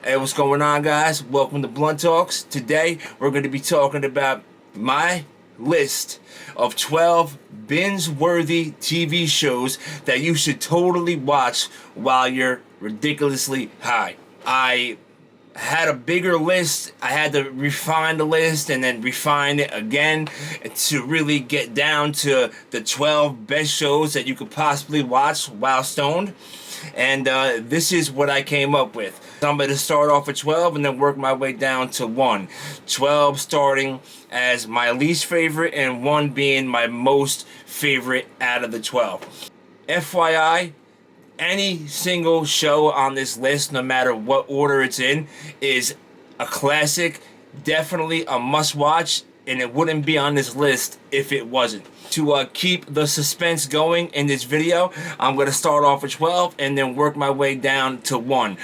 Hey, what's going on, guys? Welcome to Blunt Talks. Today, we're going to be talking about my list of 12 binge-worthy TV shows that you should totally watch while you're ridiculously high. I had a bigger list. I had to refine the list and then refine it again to really get down to the 12 best shows that you could possibly watch while stoned. And this is what I came up with. I'm going to start off with 12 and then work my way down to 1. 12 starting as my least favorite and 1 being my most favorite out of the 12. FYI, any single show on this list, no matter what order it's in, is a classic, definitely a must-watch, and it wouldn't be on this list if it wasn't. To keep the suspense going in this video, I'm going to start off with 12 and then work my way down to 1.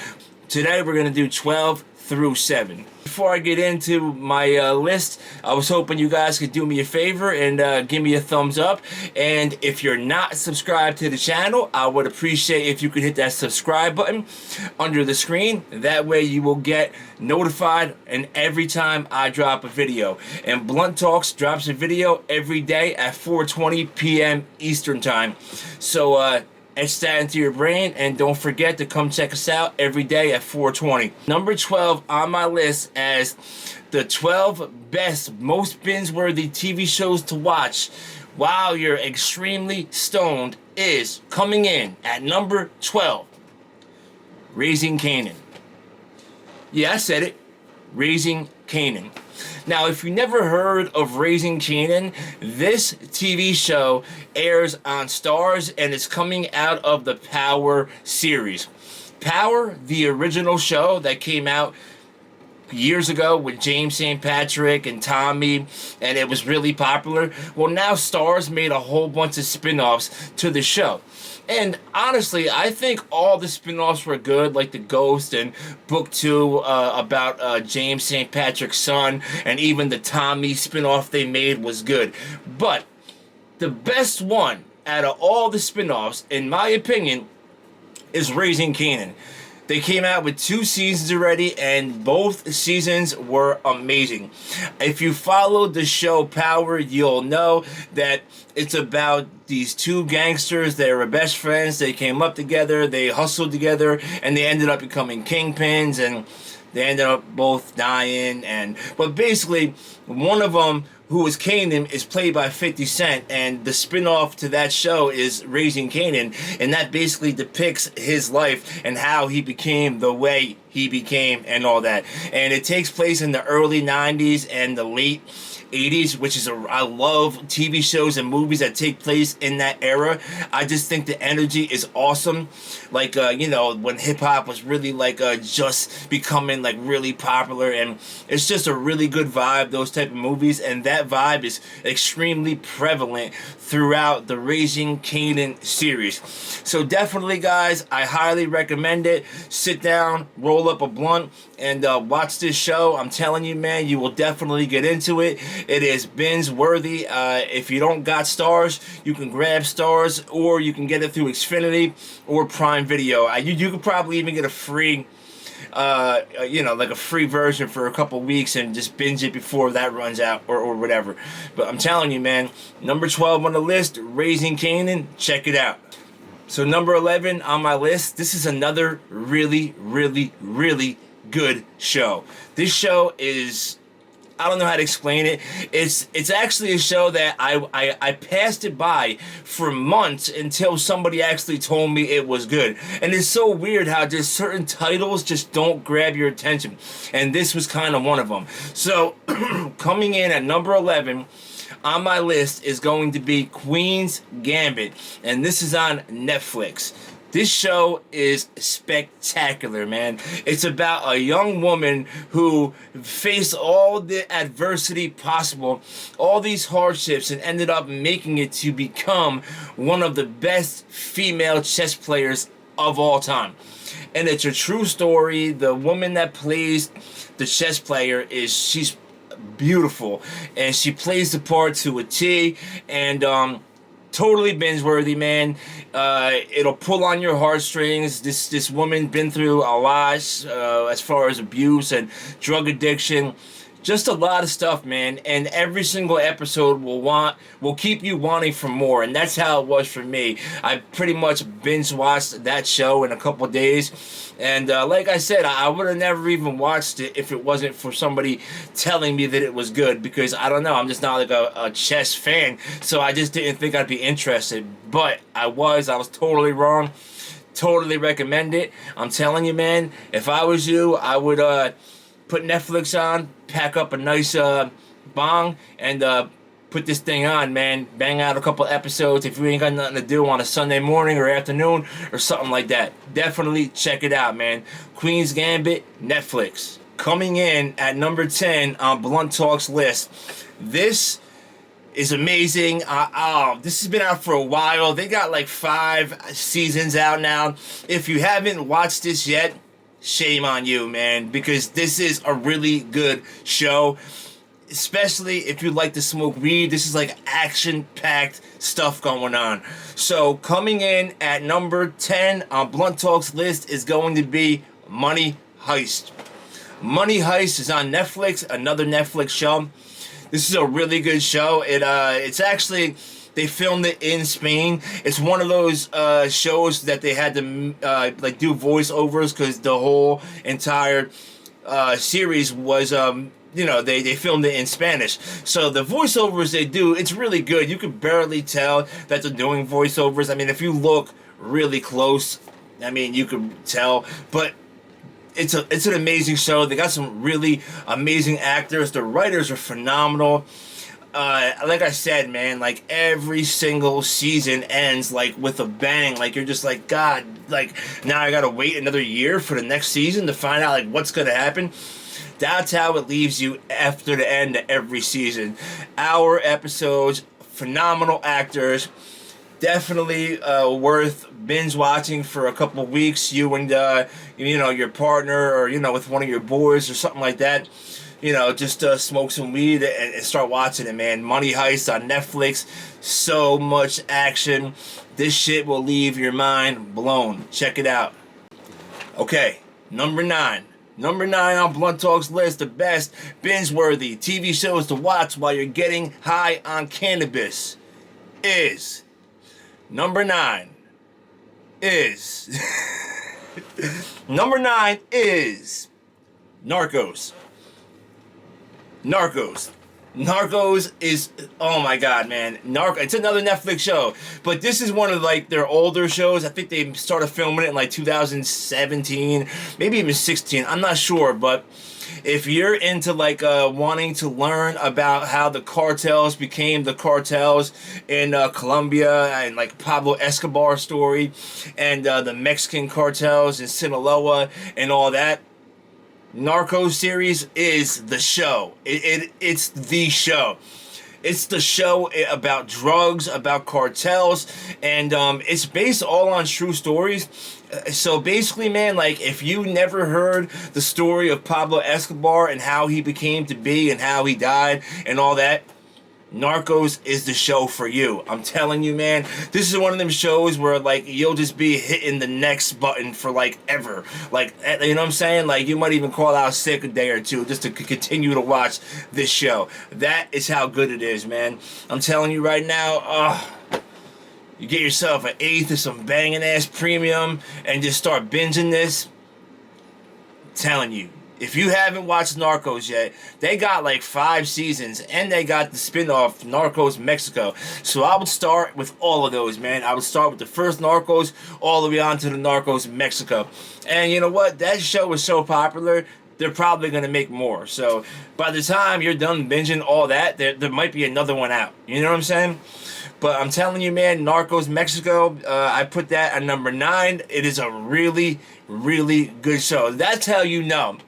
Today we're going to do 12 through 7. Before I get into my list, I was hoping you guys could do me a favor and give me a thumbs up. And if you're not subscribed to the channel, I would appreciate if you could hit that subscribe button under the screen. That way you will get notified and every time I drop a video. And Blunt Talks drops a video every day at 4:20 p.m. Eastern Time. So etch that into your brain, and don't forget to come check us out every day at 4:20. Number 12 on my list as the 12 best, most binge-worthy TV shows to watch while you're extremely stoned is coming in at number 12, Raising Kanan. Yeah, I said it. Raising Kanan. Now, if you never heard of Raising Kanan, this TV show airs on Starz and it's coming out of the Power series. Power, the original show that came out years ago with James St. Patrick and Tommy, and it was really popular. Well, now Starz made a whole bunch of spin-offs to the show. And honestly, I think all the spin-offs were good, like The Ghost and Book 2 about James St. Patrick's son, and even the Tommy spin-off they made was good. But the best one out of all the spin-offs, in my opinion, is Raising Kanan. They came out with 2 seasons already, and both seasons were amazing. If you followed the show Power, you'll know that it's about these 2 gangsters. They were best friends. They came up together. They hustled together, and they ended up becoming kingpins, and they ended up both dying. But basically, one of them, who is Kanan, is played by 50 Cent, and the spin-off to that show is Raising Kanan, and that basically depicts his life and how he became the way he became and all that. And it takes place in the early 90s and the late 80s, which is I love TV shows and movies that take place in that era. I just think the energy is awesome. Like, you know, when hip-hop was really, like, just becoming, like, really popular, and it's just a really good vibe, those type of movies, and that vibe is extremely prevalent throughout the Raising Kanan series. So definitely, guys, I highly recommend it. Sit down, roll up a blunt, and watch this show. I'm telling you, man, you will definitely get into it. It is binge-worthy. If you don't got Starz, you can grab Starz, or you can get it through Xfinity or Prime Video. You could probably even get a free, you know, like a free version for a couple weeks and just binge it before that runs out or whatever. But I'm telling you, man, number 12 on the list, Raising Kanan, check it out. So number 11 on my list, this is another really, really, really good show. This show is, I don't know how to explain it. It's actually a show that I passed it by for months until somebody actually told me it was good. And it's so weird how just certain titles just don't grab your attention. And this was kind of one of them. So coming in at number 11 on my list is going to be Queen's Gambit. And this is on Netflix. This show is spectacular, man. It's about a young woman who faced all the adversity possible, all these hardships, and ended up making it to become one of the best female chess players of all time. And it's a true story. The woman that plays the chess player she's beautiful, and she plays the part to a T, and totally binge-worthy, man. It'll pull on your heartstrings. This woman been through a lot as far as abuse and drug addiction. Just a lot of stuff, man, and every single episode will keep you wanting for more, and that's how it was for me. I pretty much binge watched that show in a couple days, and like I said, I would have never even watched it if it wasn't for somebody telling me that it was good, because I don't know, I'm just not like a chess fan, so I just didn't think I'd be interested, but I was totally wrong. Totally recommend it. I'm telling you, man, if I was you, I would put Netflix on, pack up a nice bong, and put this thing on, man. Bang out a couple episodes if you ain't got nothing to do on a Sunday morning or afternoon or something like that. Definitely check it out, man. Queen's Gambit, Netflix. Coming in at number 10 on Blunttalkzz list. This is amazing. This has been out for a while. They got like 5 seasons out now. If you haven't watched this yet, shame on you, man, because this is a really good show, especially if you like to smoke weed. This is like action-packed stuff going on. So coming in at number 10 on Blunttalkzz list is going to be Money Heist. Money Heist is on Netflix, another Netflix show. This is a really good show. It's actually, they filmed it in Spain. It's one of those shows that they had to like do voiceovers, because the whole entire series was they filmed it in Spanish. So the voiceovers they do, it's really good. You can barely tell that they're doing voiceovers. I mean, if you look really close, I mean, you can tell. But it's an amazing show. They got some really amazing actors. The writers are phenomenal. Like I said, man, like every single season ends like with a bang. Like you're just like, God, like now I gotta wait another year for the next season to find out like what's gonna happen. That's how it leaves you after the end of every season. Hour episodes, phenomenal actors, definitely worth binge watching for a couple weeks. You and your partner, or with one of your boys or something like that. Just smoke some weed and start watching it, man. Money Heist on Netflix. So much action. This shit will leave your mind blown. Check it out. Okay, number 9. Number 9 on Blunttalkzz list, the best binge-worthy TV shows to watch while you're getting high on cannabis is... Number 9 is... Number 9 is... Narcos. Narcos is, oh my god, man. It's another Netflix show, but this is one of like their older shows. I think they started filming it in like 2017, maybe even 16. I'm not sure, but if you're into like wanting to learn about how the cartels became the cartels in Colombia, and like Pablo Escobar story, and the Mexican cartels in Sinaloa and all that, Narcos series is the show. It's the show. It's the show about drugs, about cartels, and it's based all on true stories. So basically, man, like if you never heard the story of Pablo Escobar and how he became to be and how he died and all that, Narcos is the show for you. I'm telling you, man. This is one of them shows where, like, you'll just be hitting the next button for, like, ever. Like, you know what I'm saying? Like, you might even call out sick a day or two just to continue to watch this show. That is how good it is, man. I'm telling you right now, you get yourself an eighth of some banging-ass premium and just start binging this. I'm telling you. If you haven't watched Narcos yet, they got like 5 seasons, and they got the spin-off Narcos Mexico. So I would start with all of those, man. I would start with the first Narcos all the way on to the Narcos Mexico. And you know what? That show was so popular, they're probably going to make more. So by the time you're done binging all that, there might be another one out. You know what I'm saying? But I'm telling you, man, Narcos Mexico, I put that at number 9. It is a really, really good show. That's how you know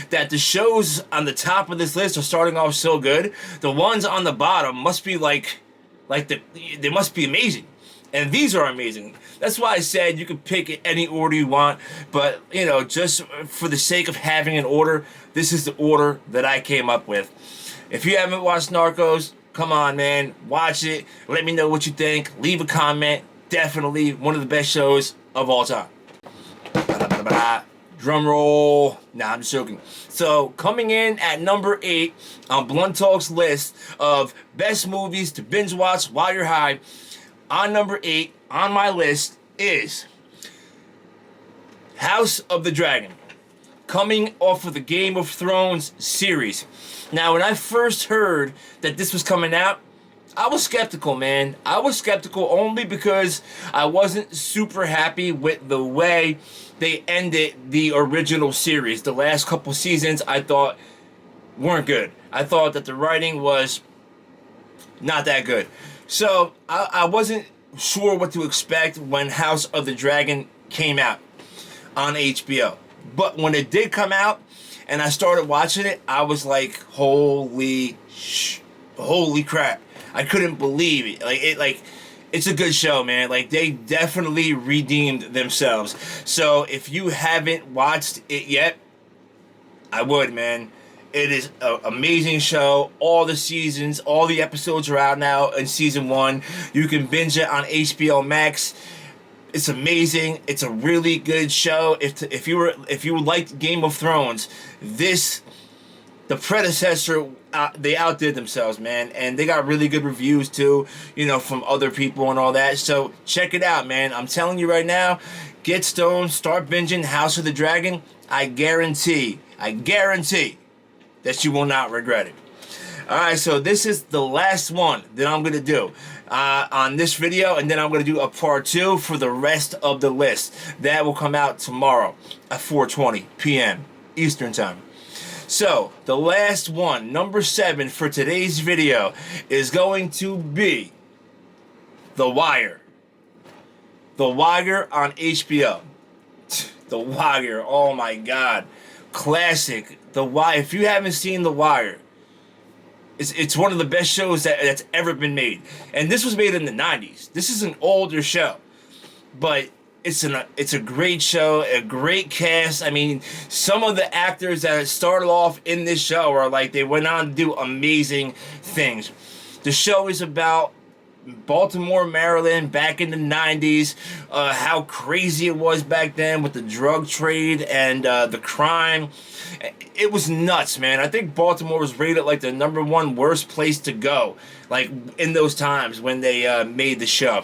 that the shows on the top of this list are starting off so good. The ones on the bottom must be they must be amazing. And these are amazing. That's why I said you can pick any order you want, but just for the sake of having an order, this is the order that I came up with. If you haven't watched Narcos, Come on, man. Watch it. Let me know what you think. Leave a comment. Definitely one of the best shows of all time. Drum roll. Nah, I'm just joking. So, coming in at number 8 on Blunt Talk's list of best movies to binge watch while you're high, on number 8 on my list is House of the Dragon, coming off of the Game of Thrones series. Now, when I first heard that this was coming out, I was skeptical, man. I was skeptical only because I wasn't super happy with the way they ended the original series. The last couple seasons, I thought, weren't good. I thought that the writing was not that good. So, I wasn't sure what to expect when House of the Dragon came out on HBO. But when it did come out and I started watching it, I was like, holy crap. I couldn't believe it. It's a good show, man. Like, they definitely redeemed themselves. So if you haven't watched it yet, I would, man. It is an amazing show. All the seasons, all the episodes are out now in season 1. You can binge it on HBO Max. It's amazing. It's a really good show. If you liked Game of Thrones, the predecessor, they outdid themselves, man, and they got really good reviews too, from other people and all that. So check it out, man. I'm telling you right now, get stoned, start binging House of the Dragon. I guarantee that you will not regret it. All right, so this is the last one that I'm gonna do on this video, and then I'm gonna do a part 2 for the rest of the list. That will come out tomorrow at 4:20 p.m. Eastern Time. So, the last one, number 7 for today's video, is going to be The Wire. The Wire on HBO. The Wire, oh my God. Classic. The Wire. If you haven't seen The Wire, it's one of the best shows that's ever been made. And this was made in the 90s. This is an older show. But it's a great show, a great cast. I mean, some of the actors that started off in this show are like, they went on to do amazing things. The show is about Baltimore, Maryland, back in the 90s, how crazy it was back then with the drug trade and the crime. It was nuts, man. I think Baltimore was rated like the #1 worst place to go, like in those times when they made the show.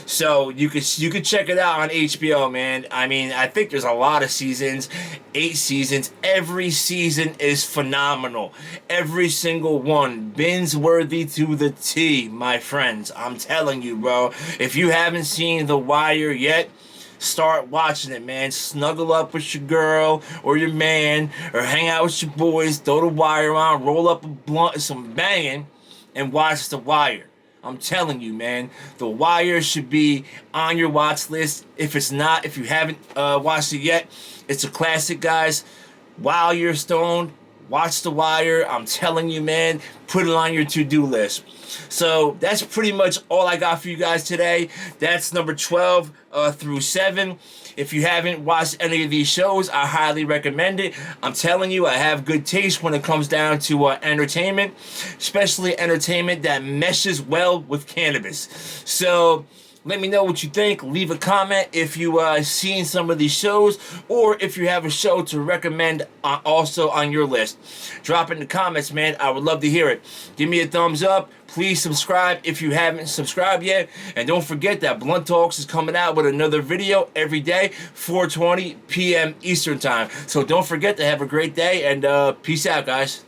So you could check it out on HBO, man. I mean, I think there's a lot of seasons, 8 seasons. Every season is phenomenal. Every single one, binge-worthy to the T, my friends. I'm telling you, bro. If you haven't seen The Wire yet, start watching it, man. Snuggle up with your girl or your man, or hang out with your boys, throw The Wire on, roll up a blunt and some banging, and watch The Wire. I'm telling you, man, The Wire should be on your watch list. If you haven't watched it yet, it's a classic, guys. While you're stoned, watch The Wire. I'm telling you, man, put it on your to-do list. So that's pretty much all I got for you guys today. That's number 12 through 7. If you haven't watched any of these shows, I highly recommend it. I'm telling you, I have good taste when it comes down to entertainment, especially entertainment that meshes well with cannabis. So let me know what you think. Leave a comment if you seen some of these shows, or if you have a show to recommend also on your list. Drop it in the comments, man. I would love to hear it. Give me a thumbs up. Please subscribe if you haven't subscribed yet. And don't forget that Blunt Talks is coming out with another video every day, 4:20 p.m. Eastern Time. So don't forget to have a great day, and peace out, guys.